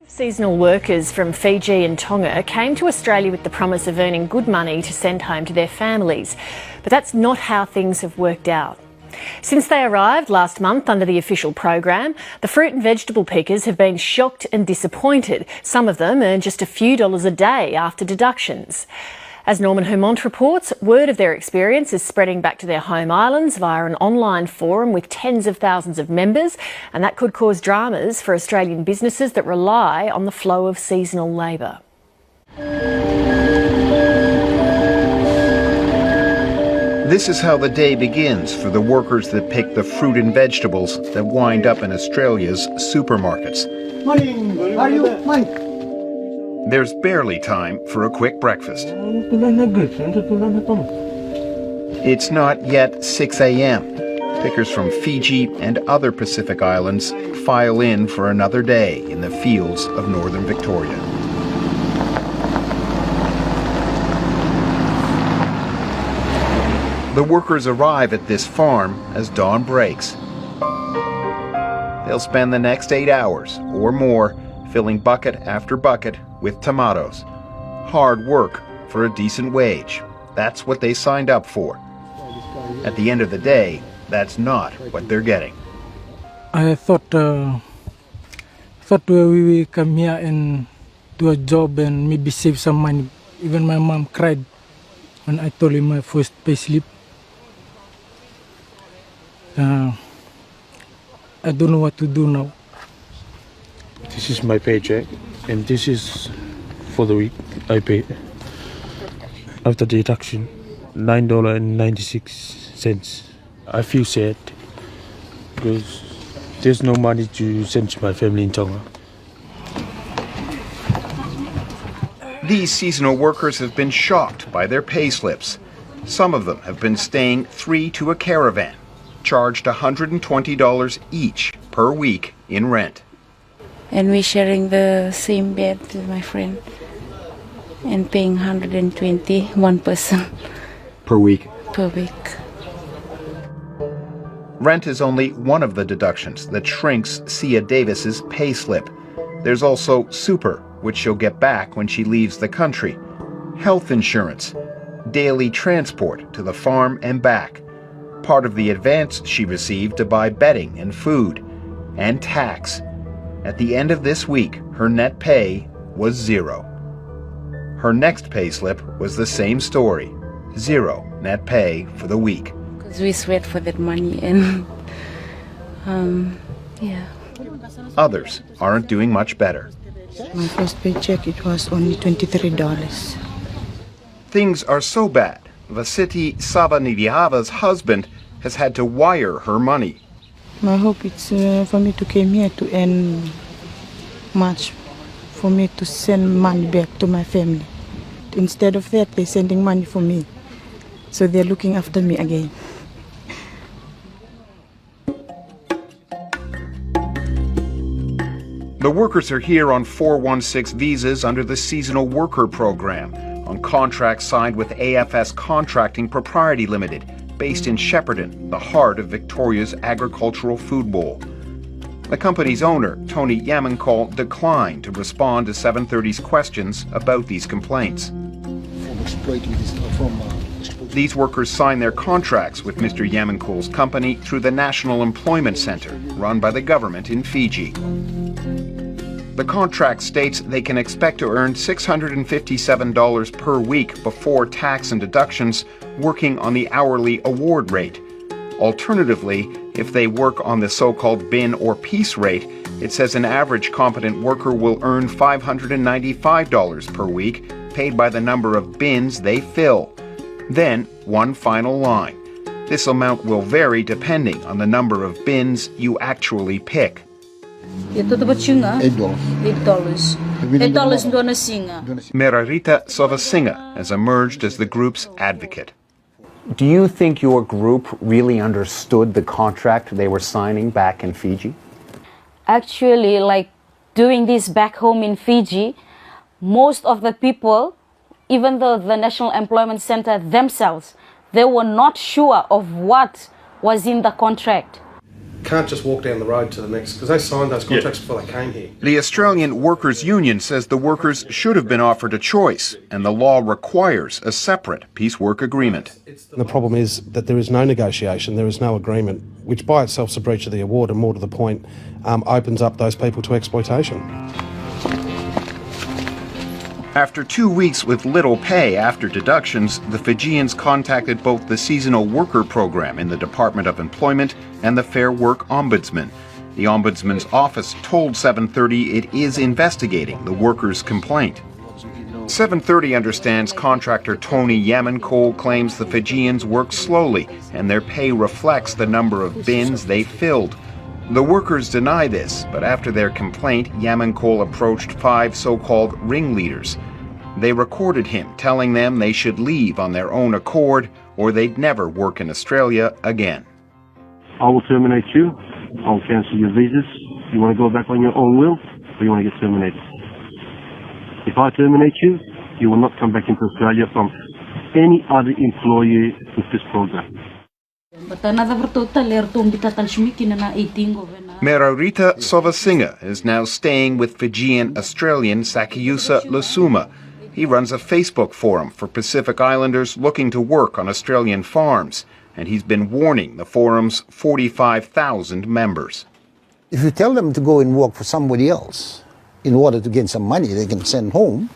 Seasonal workers from Fiji and Tonga came to Australia with the promise of earning good money to send home to their families. But that's not how things have worked out. Since they arrived last month under the official program, the fruit and vegetable pickers have been shocked and disappointed. Some of them earn just a few dollars a day after deductions. As Norman Hermont reports, word of their experience is spreading back to their home islands via an online forum with tens of thousands of members, and that could cause dramas for Australian businesses that rely on the flow of seasonal labour. This is how the day begins for the workers that pick the fruit and vegetables that wind up in Australia's supermarkets. Morning. Are you? Morning. There's barely time for a quick breakfast. It's not yet 6 a.m. Pickers from Fiji and other Pacific islands file in for another day in the fields of northern Victoria. The workers arrive at this farm as dawn breaks. They'll spend the next 8 hours or more filling bucket after bucket with tomatoes. Hard work for a decent wage. That's what they signed up for. At the end of the day, that's not what they're getting. I thought we will come here and do a job and maybe save some money. Even my mom cried when I told him my first pay slip. I don't know what to do now. This is my paycheck, and this is for the week I paid. After deduction, $9.96. I feel sad because there's no money to send to my family in Tonga. These seasonal workers have been shocked by their pay slips. Some of them have been staying 3 to a caravan, charged $120 each per week in rent. And we're sharing the same bed with my friend and paying $120 one person Per week? per week. Rent is only one of the deductions that shrinks Sia Davis's pay slip. There's also super, which she'll get back when she leaves the country, health insurance, daily transport to the farm and back, part of the advance she received to buy bedding and food, and tax. At the end of this week, her net pay was $0. Her next pay slip was the same story, $0 net pay for the week. Because we sweat for that money and yeah. Others aren't doing much better. My first paycheck, it was only $23. Things are so bad, Vasiti Savanidihava's husband has had to wire her money. My hope is for me to come here to earn much, for me to send money back to my family. Instead of that, they're sending money for me. So they're looking after me again. The workers are here on 416 visas under the Seasonal Worker Program, on contracts signed with AFS Contracting Propriety Limited, based in Shepparton, the heart of Victoria's agricultural food bowl. The company's owner, Tony Yamankol, declined to respond to 730's questions about these complaints. These workers sign their contracts with Mr. Yamankol's company through the National Employment Centre, run by the government in Fiji. The contract states they can expect to earn $657 per week before tax and deductions, working on the hourly award rate. Alternatively, if they work on the so-called bin or piece rate, it says an average competent worker will earn $595 per week, paid by the number of bins they fill. Then, one final line. This amount will vary depending on the number of bins you actually pick. $8. Merarita Sovasinga has emerged as the group's advocate. Do you think your group really understood the contract they were signing back in Fiji? Actually, like doing this back home in Fiji, most of the people, even though the National Employment Centre themselves, they were not sure of what was in the contract. can't just walk down the road to the next, because they signed those contracts before they came here. The Australian Workers' Union says the workers should have been offered a choice, and the law requires a separate piecework agreement. And the problem is that there is no negotiation, there is no agreement, which by itself is a breach of the award, and more to the point, opens up those people to exploitation. After 2 weeks with little pay after deductions, the Fijians contacted both the Seasonal Worker Program in the Department of Employment and the Fair Work Ombudsman. The Ombudsman's office told 730 it is investigating the workers' complaint. 730 understands contractor Tony Yamankol claims the Fijians work slowly and their pay reflects the number of bins they filled. The workers deny this, but after their complaint, Yamankol approached 5 so-called ringleaders. They recorded him telling them they should leave on their own accord or they'd never work in Australia again. I will terminate you. I'll cancel your visas. You want to go back on your own will, or you want to get terminated? If I terminate you, you will not come back into Australia from any other employee with this program. Merarita Sovasinga is now staying with Fijian Australian Sakiusa Lusuma. He runs a Facebook forum for Pacific Islanders looking to work on Australian farms, and he's been warning the forum's 45,000 members. If you tell them to go and work for somebody else in order to get some money they can send home,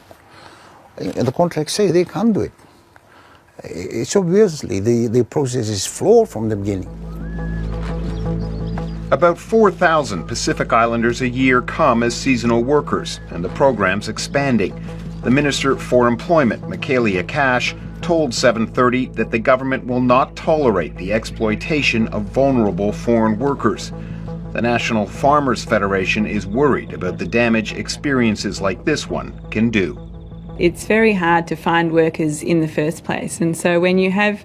the contracts say they can't do it. It's obviously the process is flawed from the beginning. About 4,000 Pacific Islanders a year come as seasonal workers, and the program's expanding. The Minister for Employment, Michaelia Cash, told 730 that the government will not tolerate the exploitation of vulnerable foreign workers. The National Farmers Federation is worried about the damage experiences like this one can do. It's very hard to find workers in the first place, and so when you have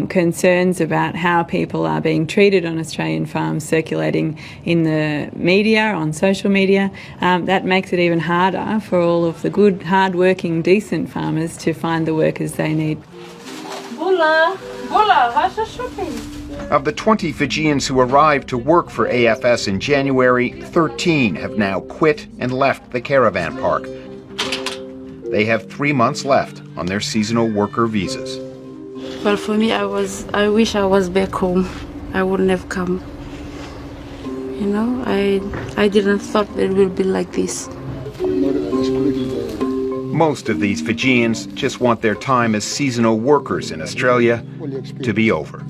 concerns about how people are being treated on Australian farms circulating in the media, on social media, that makes it even harder for all of the good, hard-working, decent farmers to find the workers they need. Of the 20 Fijians who arrived to work for AFS in January, 13 have now quit and left the caravan park. They have 3 months left on their seasonal worker visas. Well, for me, I wish I was back home. I wouldn't have come. You know, I didn't thought it would be like this. Most of these Fijians just want their time as seasonal workers in Australia to be over.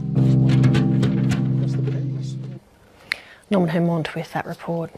Norman Hermont with that report.